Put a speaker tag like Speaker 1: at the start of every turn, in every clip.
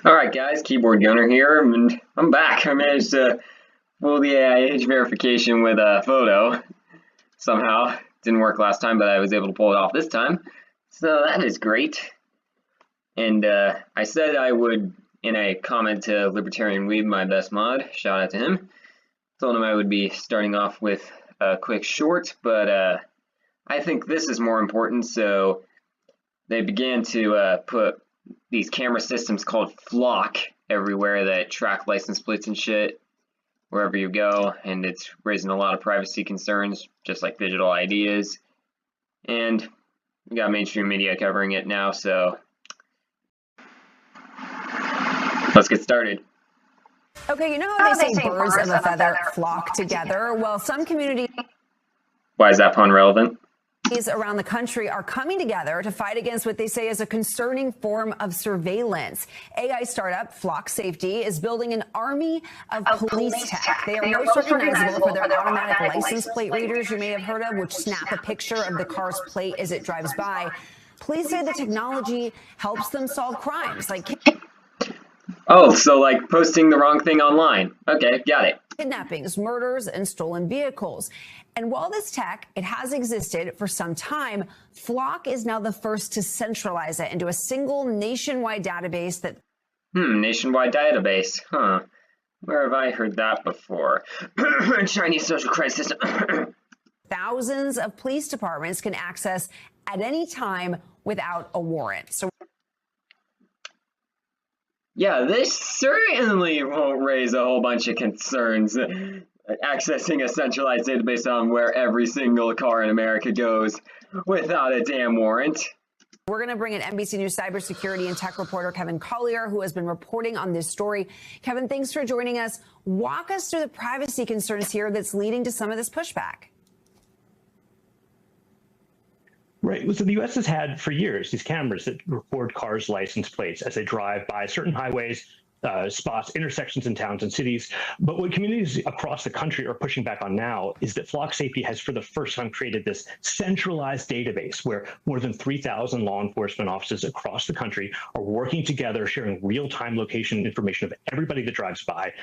Speaker 1: Alright guys, Keyboard Gunner here, and I'm back. I managed to fool the AI age verification with a photo. Somehow. Didn't work last time, but I was able to pull it off this time. So that is great. And I said I would, in a comment to Libertarian Weeb, my best mod, shout out to him, told him I would be starting off with a quick short, but I think this is more important, so they began to put these camera systems called flock everywhere that track license plates and shit wherever you go, and it's raising a lot of privacy concerns, just like digital ID is. And we got mainstream media covering it now, so let's get started.
Speaker 2: Okay, you know how they say birds of a feather flock together? Well, some communities
Speaker 1: Why is that pun relevant?
Speaker 2: around the country are coming together to fight against what they say is a concerning form of surveillance. AI startup Flock Safety is building an army of police tech. They are most recognizable for their automatic license plate readers you may have heard of, which snap a picture of the car's plate as it drives by. Police say the technology helps them solve crimes like
Speaker 1: Oh, so like posting the wrong thing online. Okay, got it.
Speaker 2: kidnappings, murders, and stolen vehicles. And while this tech, it has existed for some time, Flock is now the first to centralize it into a single nationwide database that
Speaker 1: Nationwide database. Huh. Where have I heard that before? Chinese social credit system.
Speaker 2: thousands of police departments can access at any time without a warrant. So
Speaker 1: Yeah, this certainly won't raise a whole bunch of concerns. Accessing a centralized database on where every single car in America goes without a damn warrant.
Speaker 2: we're going to bring in NBC News cybersecurity and tech reporter Kevin Collier, who has been reporting on this story. Kevin, thanks for joining us. Walk us through the privacy concerns here that's leading to some of this pushback.
Speaker 3: Right. So the U.S. has had for years these cameras that record cars' license plates as they drive by certain highways, spots, intersections in towns and cities. But what communities across the country are pushing back on now is that Flock Safety has for the first time created this centralized database where more than 3,000 law enforcement offices across the country are working together, sharing real-time location information of everybody that drives by.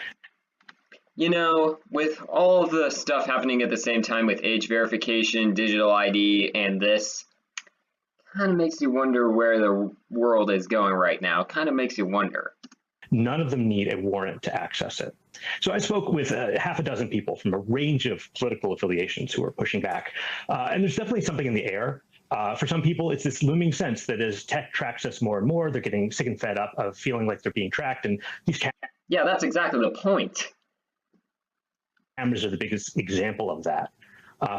Speaker 1: You know, with all the stuff happening at the same time with age verification, digital ID, and this, kind of makes you wonder where the world is going right now. Kind of makes you wonder.
Speaker 3: None of them need a warrant to access it. So I spoke with half a dozen people from a range of political affiliations who are pushing back. And there's definitely something in the air. For some people, it's this looming sense that as tech tracks us more and more, they're getting sick and fed up of feeling like they're being tracked. And these
Speaker 1: Yeah, that's exactly the point.
Speaker 3: cameras are the biggest example of that.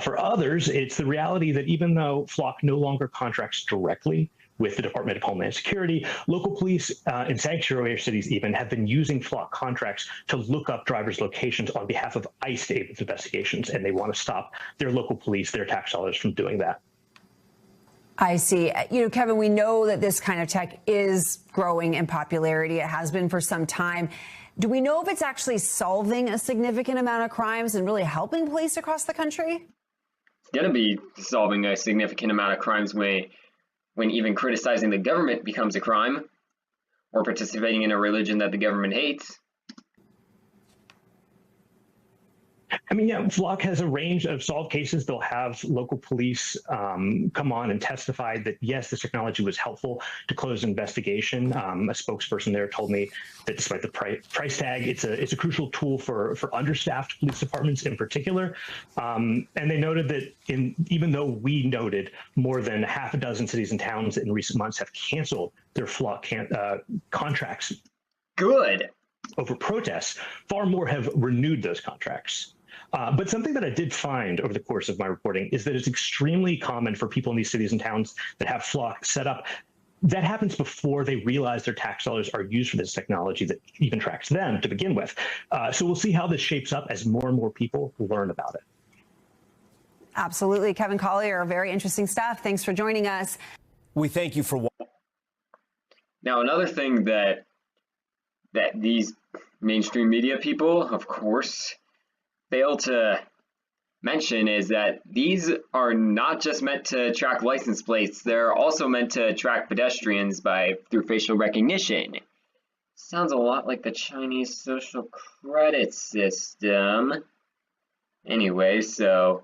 Speaker 3: For others, it's the reality that even though Flock no longer contracts directly with the Department of Homeland Security, local police in sanctuary cities even have been using Flock contracts to look up drivers' locations on behalf of ICE to aid with investigations, and they want to stop their local police, their tax dollars from doing that.
Speaker 2: I see. You know, Kevin, we know that this kind of tech is growing in popularity. It has been for some time. Do we know if it's actually solving a significant amount of crimes and really helping police across the country?
Speaker 1: It's going to be solving a significant amount of crimes when even criticizing the government becomes a crime, or participating in a religion that the government hates.
Speaker 3: I mean, yeah, Flock has a range of solved cases. They'll have local police come on and testify that, yes, this technology was helpful to close an investigation. A spokesperson there told me that despite the price tag, it's a crucial tool for understaffed police departments in particular. And they noted that even though we noted more than half a dozen cities and towns in recent months have canceled their Flock contracts.
Speaker 1: Good.
Speaker 3: Over protests, far more have renewed those contracts. But something that I did find over the course of my reporting is that it's extremely common for people in these cities and towns that have Flock set up. That happens before they realize their tax dollars are used for this technology that even tracks them to begin with. So we'll see how this shapes up as more and more people learn about it.
Speaker 2: Absolutely. Kevin Collier, very interesting stuff. Thanks for joining us.
Speaker 4: We thank you for watching.
Speaker 1: Now, another thing that these mainstream media people, of course, fail to mention is that these are not just meant to track license plates, they're also meant to track pedestrians through facial recognition. Sounds a lot like the Chinese social credit system. Anyway, so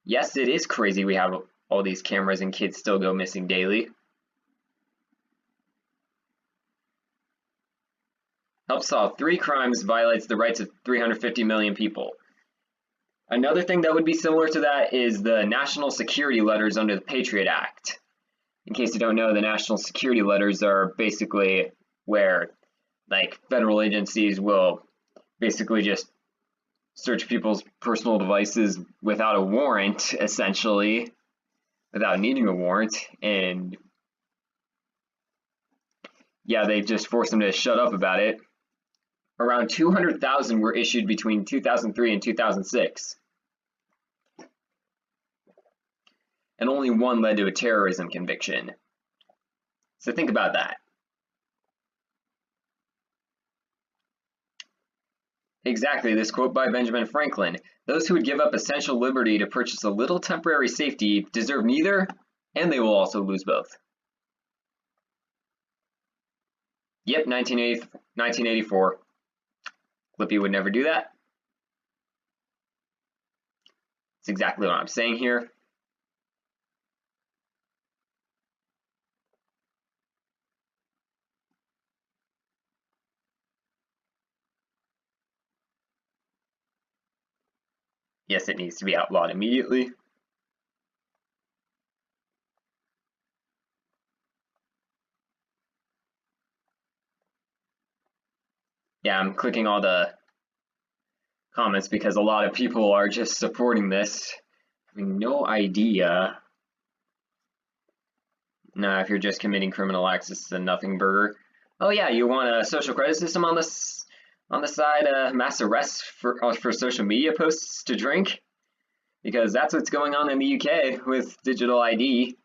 Speaker 1: yes, it is crazy we have all these cameras and kids still go missing daily. Help solve 3 crimes violates the rights of 350 million people. Another thing that would be similar to that is the national security letters under the Patriot Act. In case you don't know, the national security letters are basically where like federal agencies will basically just search people's personal devices without a warrant, essentially, without needing a warrant, and yeah, they just force them to shut up about it. Around 200,000 were issued between 2003 and 2006. And only one led to a terrorism conviction. So think about that. Exactly, this quote by Benjamin Franklin. Those who would give up essential liberty to purchase a little temporary safety deserve neither, and they will also lose both. Yep, 1984. Clippy would never do that. That's exactly what I'm saying here. Yes, it needs to be outlawed immediately. Yeah, I'm clicking all the comments because a lot of people are just supporting this. Having no idea. Nah, if you're just committing criminal acts, it's a nothing burger. Oh yeah, you want a social credit system on the side, mass arrests for social media posts to drink? Because that's what's going on in the UK with digital ID.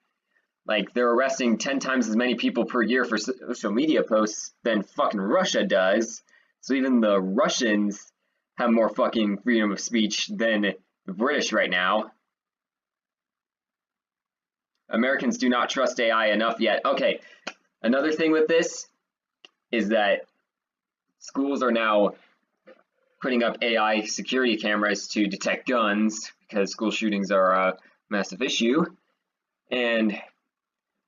Speaker 1: Like, they're arresting 10 times as many people per year for social media posts than fucking Russia does. So even the Russians have more fucking freedom of speech than the British right now. Americans do not trust AI enough yet. Okay, another thing with this is that schools are now putting up AI security cameras to detect guns because school shootings are a massive issue. And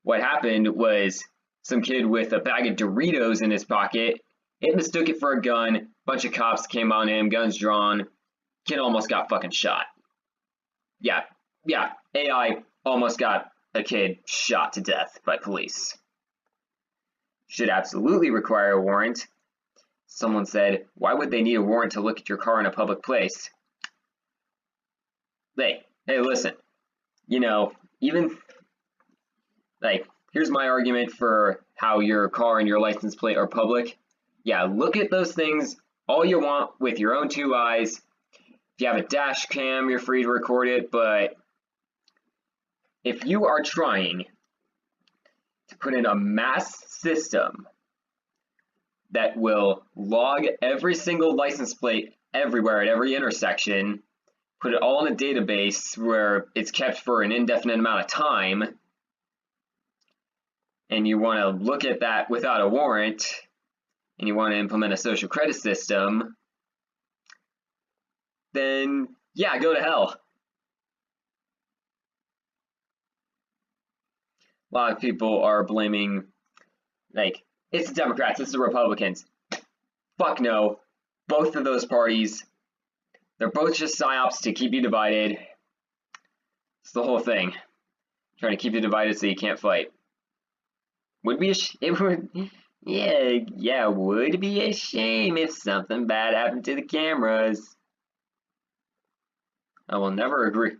Speaker 1: what happened was some kid with a bag of Doritos in his pocket, it mistook it for a gun, bunch of cops came on him, guns drawn, kid almost got fucking shot. Yeah, AI almost got a kid shot to death by police. Should absolutely require a warrant. Someone said, why would they need a warrant to look at your car in a public place? Hey, listen, you know, even, like, here's my argument for how your car and your license plate are public. Yeah, look at those things all you want with your own 2 eyes. If you have a dash cam, you're free to record it, but if you are trying to put in a mass system that will log every single license plate everywhere at every intersection, put it all in a database where it's kept for an indefinite amount of time, and you want to look at that without a warrant, and you want to implement a social credit system, then yeah, go to hell. A lot of people are blaming, like, it's the Democrats, it's the Republicans. Fuck no. Both of those parties, they're both just psyops to keep you divided. It's the whole thing. Trying to keep you divided so you can't fight. Would be it would, yeah, would be a shame if something bad happened to the cameras. I will never agree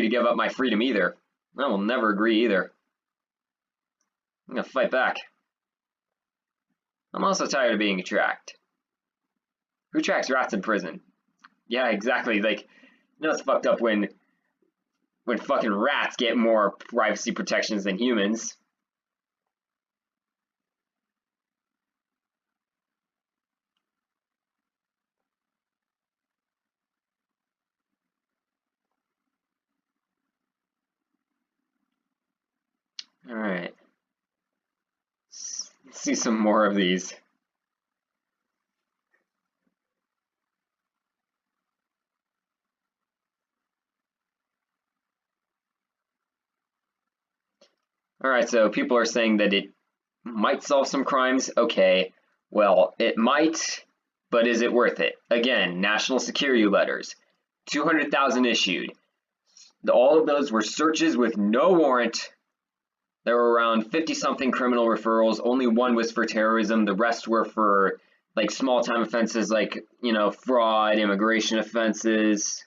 Speaker 1: to give up my freedom either. I will never agree either. I'm gonna fight back. I'm also tired of being tracked. Who tracks rats in prison? Yeah, exactly. Like, you know, it's fucked up when fucking rats get more privacy protections than humans. All right. Let's see some more of these. All right, so people are saying that it might solve some crimes. Okay, well, it might, but is it worth it? Again, national security letters, 200,000 issued. All of those were searches with no warrant. There were around 50-something criminal referrals. Only one was for terrorism. The rest were for like small-time offenses like, you know, fraud, immigration offenses.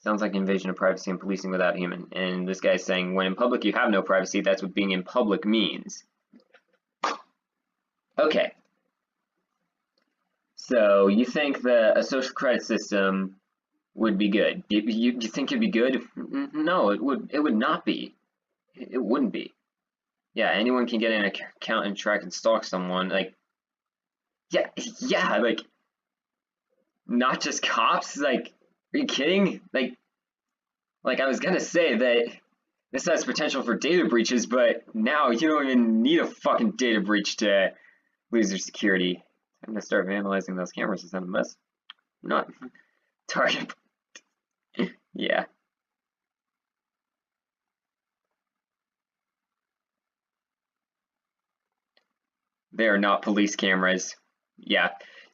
Speaker 1: Sounds like invasion of privacy and policing without human. And this guy's saying, when in public you have no privacy, that's what being in public means. Okay. So you think that a social credit system would be good? You think it'd be good? No, it would not be. It wouldn't be. Yeah, anyone can get an account and track and stalk someone. Like, yeah, like, not just cops. Like, are you kidding? Like I was gonna say that this has potential for data breaches, but now you don't even need a fucking data breach to lose your security. I'm gonna start vandalizing those cameras. Is that a mess? Not target. Yeah. They are not police cameras. Yeah.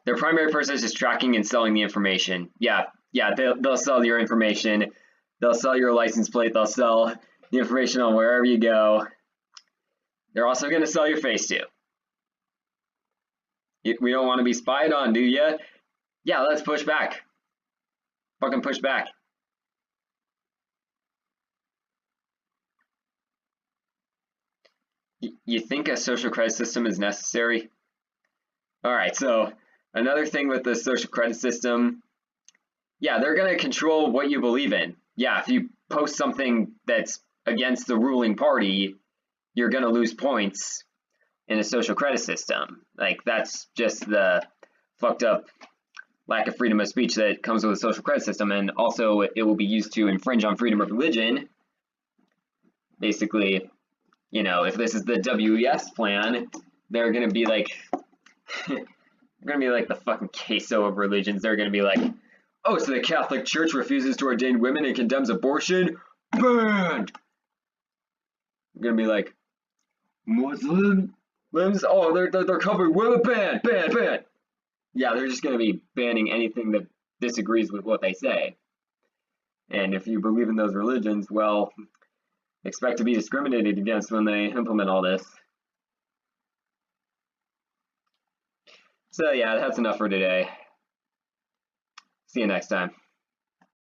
Speaker 1: Their primary purpose is tracking and selling the information. Yeah, they'll sell your information. They'll sell your license plate. They'll sell the information on wherever you go. They're also going to sell your face too. We don't want to be spied on, do ya? Yeah, let's push back. Fucking push back. You think a social credit system is necessary? All right, so another thing with the social credit system, yeah, they're going to control what you believe in. Yeah, if you post something that's against the ruling party, you're going to lose points in a social credit system. Like, that's just the fucked up lack of freedom of speech that comes with a social credit system. And also, it will be used to infringe on freedom of religion. Basically, you know, if this is the WES plan, they're going to be like, they're going to be like the fucking queso of religions. They're going to be like, oh, so the Catholic Church refuses to ordain women and condemns abortion? Banned! They're going to be like, Muslims? Oh, they're covering women? Ban! Yeah, they're just going to be banning anything that disagrees with what they say. And if you believe in those religions, well, expect to be discriminated against when they implement all this. So yeah, that's enough for today. See you next time.